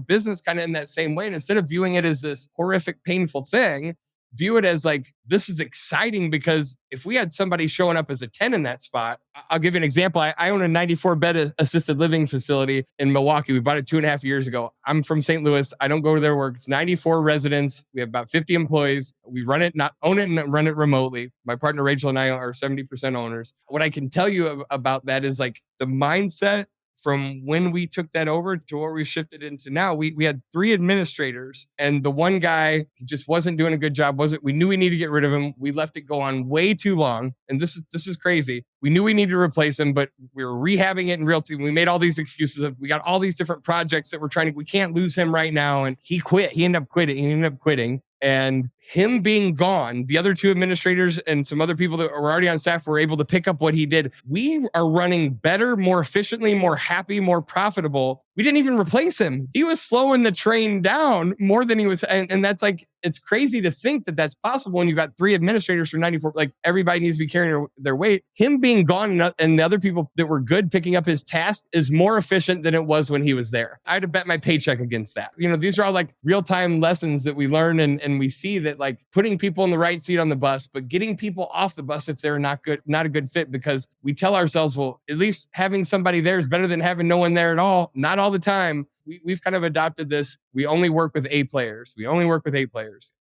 business kind of in that same way. And instead of viewing it as this horrific, painful thing, view it as like, this is exciting because if we had somebody showing up as a 10 in that spot, I'll give you an example. I own a 94-bed assisted living facility in Milwaukee. We bought it 2.5 years ago. I'm from St. Louis. I don't go to their work. It's 94 residents. We have about 50 employees. We run it, not own it and run it remotely. My partner Rachel and I are 70% owners. What I can tell you about that is like the mindset from when we took that over to what we shifted into now, we had 3 administrators and the one guy, he just wasn't doing a good job. We knew we needed to get rid of him. We left it go on way too long. And this is crazy. We knew we needed to replace him, but we were rehabbing it in real time. We made all these excuses. We got all these different projects that we can't lose him right now. And he quit. He ended up quitting. And him being gone, the other 2 administrators and some other people that were already on staff were able to pick up what he did. We are running better, more efficiently, more happy, more profitable. We didn't even replace him. He was slowing the train down more than he was. And that's like, it's crazy to think that that's possible when you've got 3 administrators for 94. Like everybody needs to be carrying their weight. Him being gone and the other people that were good picking up his task is more efficient than it was when he was there. I had to bet my paycheck against that. These are all like real-time lessons that we learn and we see that like putting people in the right seat on the bus, but getting people off the bus if they're not a good fit, because we tell ourselves, well, at least having somebody there is better than having no one there at all. Not all the time. We've kind of adopted this. We only work with A players.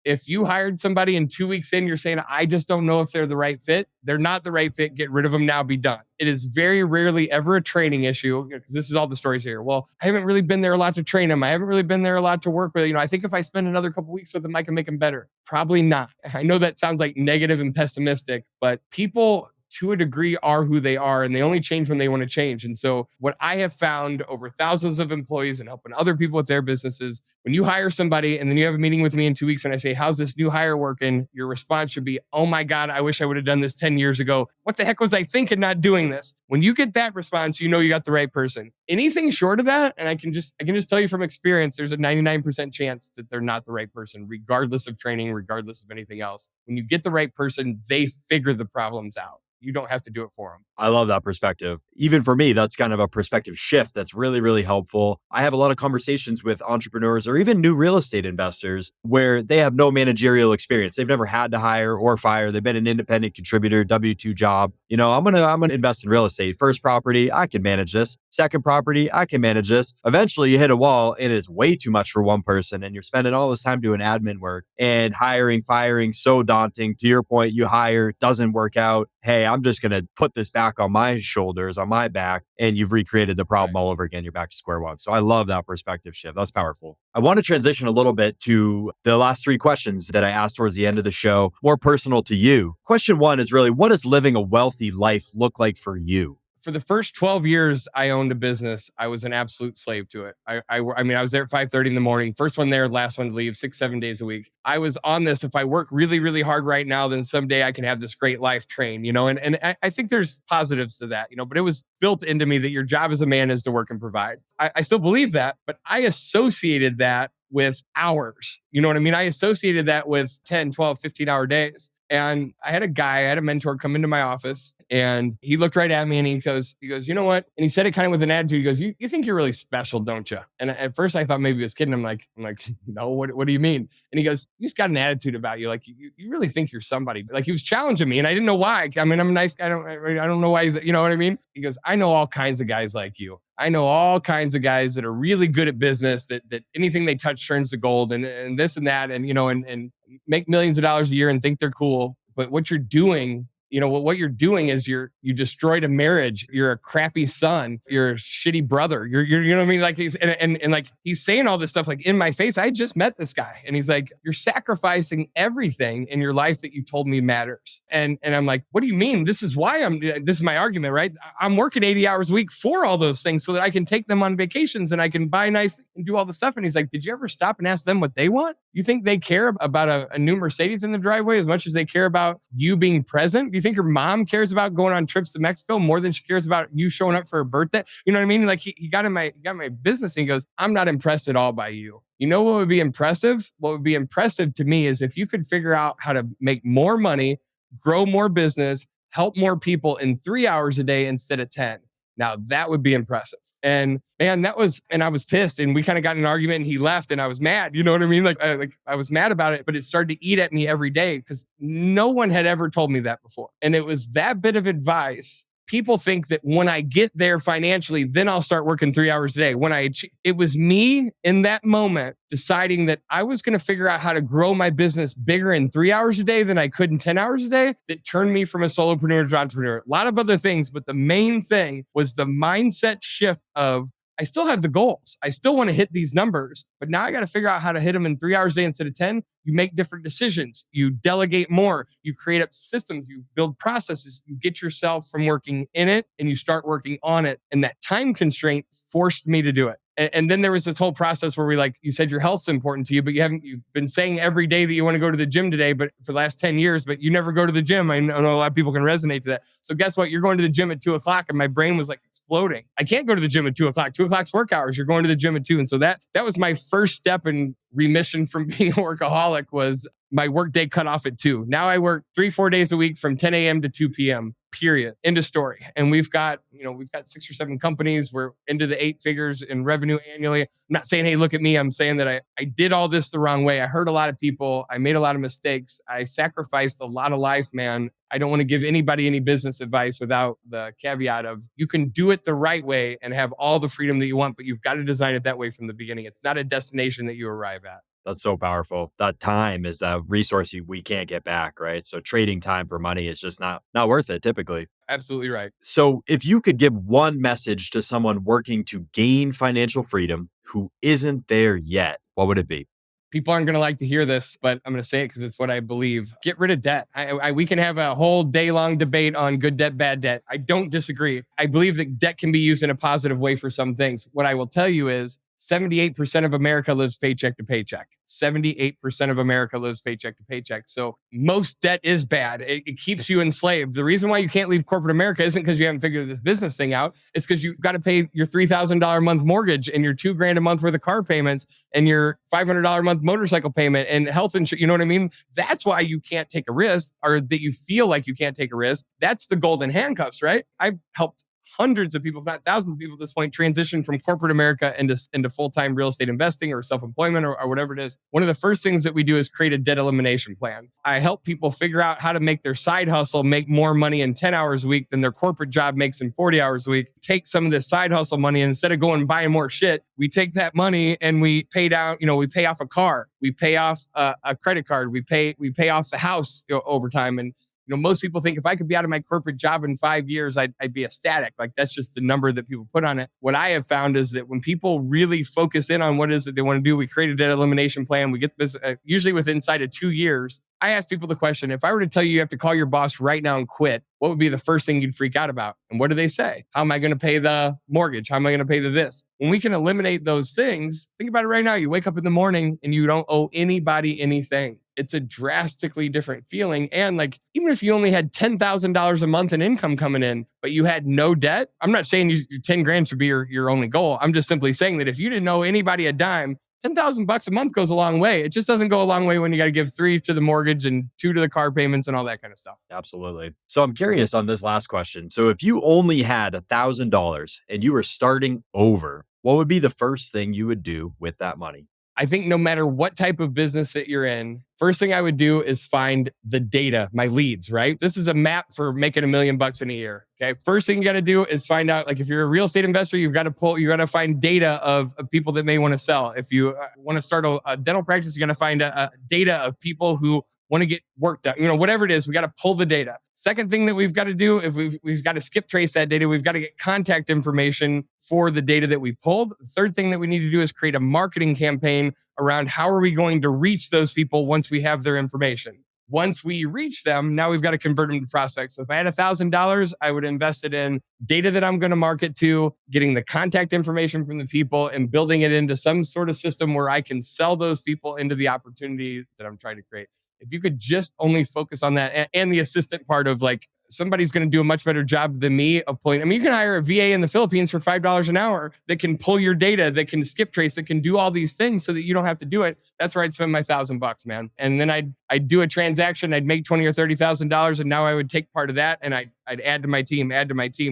If you hired somebody and 2 weeks in, you're saying, I just don't know if they're the right fit. They're not the right fit. Get rid of them now, be done. It is very rarely ever a training issue because this is all the stories here. Well, I haven't really been there a lot to train them. I haven't really been there a lot to work with. I think if I spend another couple weeks with them, I can make them better. Probably not. I know that sounds like negative and pessimistic, but people to a degree are who they are and they only change when they want to change. And so what I have found over thousands of employees and helping other people with their businesses, when you hire somebody and then you have a meeting with me in 2 weeks and I say, how's this new hire working? Your response should be, oh my God, I wish I would have done this 10 years ago. What the heck was I thinking not doing this? When you get that response, you know you got the right person. Anything short of that, and I can just tell you from experience, there's a 99% chance that they're not the right person, regardless of training, regardless of anything else. When you get the right person, they figure the problems out. You don't have to do it for them. I love that perspective. Even for me, that's kind of a perspective shift that's really, really helpful. I have a lot of conversations with entrepreneurs or even new real estate investors where they have no managerial experience. They've never had to hire or fire. They've been an independent contributor, W-2 job. I'm gonna invest in real estate. First property, I can manage this. Second property, I can manage this. Eventually you hit a wall and it's way too much for one person and you're spending all this time doing admin work and hiring, firing, so daunting. To your point, you hire, doesn't work out. Hey, I'm just going to put this back on my shoulders, on my back, and you've recreated the problem all over again. You're back to square one. So I love that perspective shift. That's powerful. I want to transition a little bit to the last 3 questions that I asked towards the end of the show, more personal to you. Question 1 is really, what does living a wealthy life look like for you? For the first 12 years I owned a business, I was an absolute slave to it. I mean, I was there at 5:30 in the morning, first one there, last one to leave, 6, 7 days a week. I was on this. If I work really, really hard right now, then someday I can have this great life train, and I think there's positives to that, but it was built into me that your job as a man is to work and provide. I still believe that, but I associated that with hours. You know what I mean? I associated that with 10, 12, 15-hour days. And I had a mentor come into my office, and he looked right at me and he goes, you know what? And he said it kind of with an attitude. He goes, you think you're really special, don't you? And at first I thought maybe he was kidding. I'm like, no, what do you mean? And he goes, you just got an attitude about you. Like you really think you're somebody. Like he was challenging me, and I didn't know why. I mean, I'm a nice guy. I don't know why you know what I mean? He goes, I know all kinds of guys like you. I know all kinds of guys that are really good at business, that anything they touch turns to gold, and this and that, and make millions of dollars a year and think they're cool. But what you're doing, what you're doing is you destroyed a marriage. You're a crappy son. You're a shitty brother. You're you know what I mean? Like and like he's saying all this stuff like in my face. I just met this guy, and he's like, you're sacrificing everything in your life that you told me matters. And I'm like, what do you mean? This is my argument, right? I'm working 80 hours a week for all those things so that I can take them on vacations and I can buy nice and do all the stuff. And he's like, did you ever stop and ask them what they want? You think they care about a new Mercedes in the driveway as much as they care about you being present? Do you think your mom cares about going on trips to Mexico more than she cares about you showing up for her birthday? You know what I mean? Like he got in my business, and he goes, I'm not impressed at all by you. You know what would be impressive? What would be impressive to me is if you could figure out how to make more money, grow more business, help more people in 3 hours a day instead of 10. Now that would be impressive. And man, and I was pissed, and we kind of got in an argument, and he left, and I was mad. You know what I mean? Like I was mad about it, but it started to eat at me every day because no one had ever told me that before. And it was that bit of advice. People think that when I get there financially, then I'll start working 3 hours a day. It was me in that moment deciding that I was going to figure out how to grow my business bigger in 3 hours a day than I could in 10 hours a day, that turned me from a solopreneur to entrepreneur. A lot of other things, but the main thing was the mindset shift of, I still have the goals. I still want to hit these numbers, but now I got to figure out how to hit them in 3 hours a day instead of 10. You make different decisions. You delegate more. You create up systems. You build processes. You get yourself from working in it and you start working on it. And that time constraint forced me to do it. And then there was this whole process where you said your health's important to you, but you've been saying every day that you want to go to the gym today, but for the last 10 years, but you never go to the gym. I know a lot of people can resonate to that. So guess what? You're going to the gym at 2:00, and my brain was like exploding. I can't go to the gym at 2:00. 2:00's work hours. You're going to the gym at 2. And so that was my first step in remission from being a workaholic, was my work day cut off at 2. Now I work 3-4 days a week from 10 a.m. to 2 p.m. period. End of story. And we've got 6 or 7 companies. We're into the 8 figures in revenue annually. I'm not saying, hey, look at me. I'm saying that I did all this the wrong way. I hurt a lot of people. I made a lot of mistakes. I sacrificed a lot of life, man. I don't want to give anybody any business advice without the caveat of, you can do it the right way and have all the freedom that you want, but you've got to design it that way from the beginning. It's not a destination that you arrive at. That's so powerful. That time is a resource we can't get back, right? So trading time for money is just not worth it typically. Absolutely right. So if you could give one message to someone working to gain financial freedom who isn't there yet, what would it be? People aren't going to like to hear this, but I'm going to say it because it's what I believe. Get rid of debt. We can have a whole day-long debate on good debt, bad debt. I don't disagree. I believe that debt can be used in a positive way for some things. What I will tell you is 78% of America lives paycheck to paycheck. 78% of America lives paycheck to paycheck. So most debt is bad. It keeps you enslaved. The reason why you can't leave corporate America isn't because you haven't figured this business thing out. It's because you've got to pay your $3,000 a month mortgage and your $2,000 a month worth of car payments and your $500 a month motorcycle payment and health insurance. You know what I mean? That's why you can't take a risk, or that you feel like you can't take a risk. That's the golden handcuffs, right? I've helped hundreds of people, if not thousands of people at this point, transition from corporate America into full-time real estate investing or self-employment or whatever it is. One of the first things that we do is create a debt elimination plan. I help people figure out how to make their side hustle make more money in 10 hours a week than their corporate job makes in 40 hours a week. Take some of this side hustle money, and instead of going and buying more shit, we take that money and we pay down, we pay off a car, we pay off a credit card, we pay off the house over time. And Most people think if I could be out of my corporate job in 5 years, I'd be ecstatic. Like that's just the number that people put on it. What I have found is that when people really focus in on what it is that they want to do, we create a debt elimination plan. We get this usually within inside of 2 years. I ask people the question, if I were to tell you have to call your boss right now and quit, what would be the first thing you'd freak out about? And what do they say? How am I going to pay the mortgage? How am I going to pay the this? When we can eliminate those things, think about it right now. You wake up in the morning and you don't owe anybody anything. It's a drastically different feeling. And like, even if you only had $10,000 a month in income coming in, but you had no debt, I'm not saying 10 grand should be your only goal. I'm just simply saying that if you didn't owe anybody a dime, $10,000 a month goes a long way. It just doesn't go a long way when you got to give 3 to the mortgage and 2 to the car payments and all that kind of stuff. Absolutely. So I'm curious on this last question. So if you only had $1,000 and you were starting over, what would be the first thing you would do with that money? I think no matter what type of business that you're in, first thing I would do is find the data, my leads, right? This is a map for making $1 million in a year. Okay. First thing you got to do is find out, like if you're a real estate investor, you got to find data of people that may want to sell. If you want to start a dental practice, you got to find a data of people who want to get work done, whatever it is, we got to pull the data. Second thing that we've got to do, if we've got to skip trace that data, we've got to get contact information for the data that we pulled. The third thing that we need to do is create a marketing campaign around how are we going to reach those people once we have their information. Once we reach them, now we've got to convert them to prospects. So if I had $1,000, I would invest it in data that I'm going to market to, getting the contact information from the people and building it into some sort of system where I can sell those people into the opportunity that I'm trying to create. If you could just only focus on that and the assistant part of like, somebody's going to do a much better job than me of pulling. I mean, you can hire a VA in the Philippines for $5 an hour that can pull your data, that can skip trace, that can do all these things so that you don't have to do it. That's where I'd spend my $1,000, man. And then I'd do a transaction. I'd make $20,000 or $30,000. And now I would take part of that and I'd add to my team.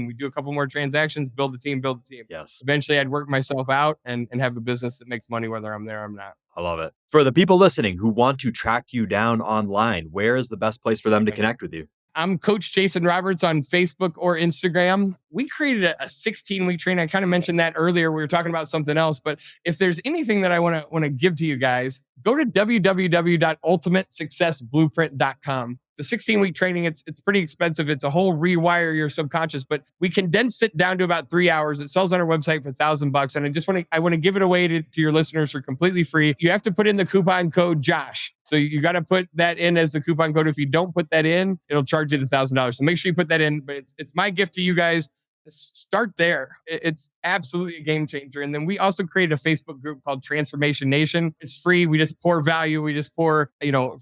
We do a couple more transactions, build the team. Yes. Eventually I'd work myself out and have a business that makes money, whether I'm there or I'm not. I love it. For the people listening who want to track you down online, where is the best place for them to connect with you? I'm Coach Jason Roberts on Facebook or Instagram. We created a 16-week training. I kind of mentioned that earlier. We were talking about something else, but if there's anything that I want to give to you guys, go to www.ultimatesuccessblueprint.com. The 16-week training, it's pretty expensive. It's a whole rewire your subconscious, but we condense it down to about 3 hours. It sells on our website for $1,000. And I want to give it away to your listeners for completely free. You have to put in the coupon code Josh. So you got to put that in as the coupon code. If you don't put that in, it'll charge you the $1,000. So make sure you put that in. But it's my gift to you guys. Start there. It's absolutely a game changer. And then we also created a Facebook group called Transformation Nation. It's free. We just pour value. We just pour,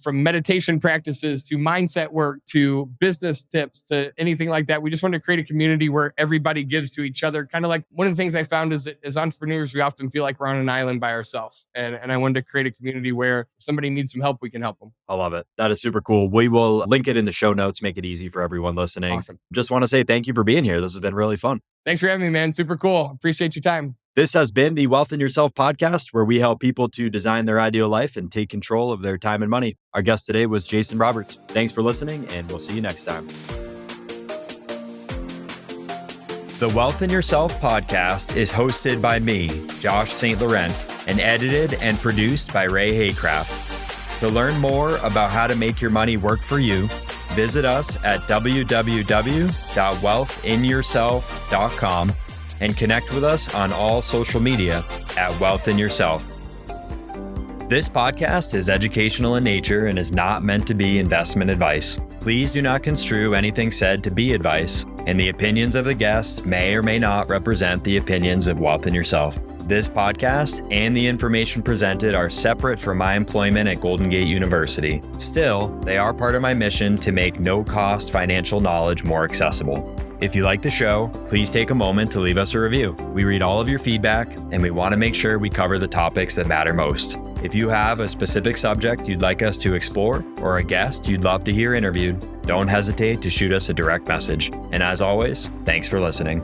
from meditation practices to mindset work to business tips to anything like that. We just want to create a community where everybody gives to each other. Kind of like one of the things I found is that as entrepreneurs, we often feel like we're on an island by ourselves. And I wanted to create a community where if somebody needs some help, we can help them. I love it. That is super cool. We will link it in the show notes, make it easy for everyone listening. Awesome. Just want to say thank you for being here. This has been really fun. Thanks for having me, man. Super cool. Appreciate your time. This has been the Wealth in Yourself podcast, where we help people to design their ideal life and take control of their time and money. Our guest today was Jason Roberts. Thanks for listening, and we'll see you next time. The Wealth in Yourself podcast is hosted by me, Josh St. Laurent, and edited and produced by Ray Haycraft. To learn more about how to make your money work for you, visit us at www.wealthinyourself.com and connect with us on all social media at Wealth in Yourself. This podcast is educational in nature and is not meant to be investment advice. Please do not construe anything said to be advice, and the opinions of the guests may or may not represent the opinions of Wealth in Yourself. This podcast and the information presented are separate from my employment at Golden Gate University. Still, they are part of my mission to make no-cost financial knowledge more accessible. If you like the show, please take a moment to leave us a review. We read all of your feedback, and we want to make sure we cover the topics that matter most. If you have a specific subject you'd like us to explore or a guest you'd love to hear interviewed, don't hesitate to shoot us a direct message. And as always, thanks for listening.